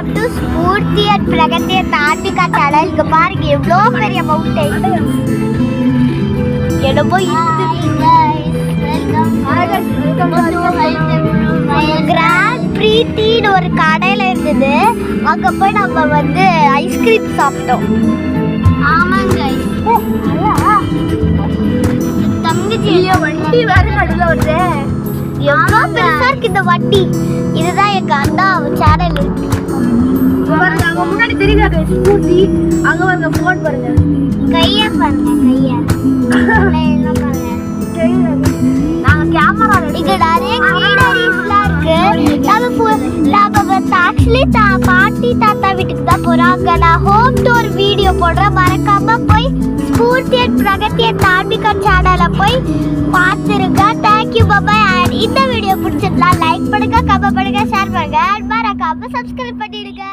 Welcome to Spoorthi and Pragathi and Artika channel. இங்க பாருங்க எவ்வளோ பெரிய மவுண்டன். என்னமோ கிராண்ட் பிரீத்தின்னு ஒரு கடையில இருந்தது. அங்க போய் நம்ம வந்து ஐஸ்கிரீம் சாப்பிட்டோம். ஆமாங்க, தங்கச்சி வண்டி வேற நடுவில் வருது. எவ்வளோ பெருசா இருக்கு இந்த வண்டி. இதுதான் எங்க அண்ணா சேனல் இருக்கு. அங்க முன்னாடி தெரியுதா ஸ்கூட்டி, அங்க பாருங்க போன் பாருங்க, கைய பாருங்க, கைய என்ன பாருங்க, நாங்க கேமரா இங்க நிறைய கிரீனரிஸ்லாம் இருக்கு. நம்ம ஆக்சுவலி பாட்டி தாத்தா வீட்டுக்கு தான் போறாங்க. நான் ஹோம் டூர் வீடியோ போடுறேன், மறக்காம போய் ஸ்பூர்த்தி அண்ட் பிரகதி அண்ட் ஆர்டிகா சேனலை போய் பார்த்துருங்க. Thank you bye. அண்ட் இந்த வீடியோ பிடிச்சிருந்தா லைக் பண்ணுங்க, கமெண்ட் பண்ணுங்க, ஷேர் பண்ணுங்க, மறக்காம சப்ஸ்கிரைப் பண்ணிடுங்க.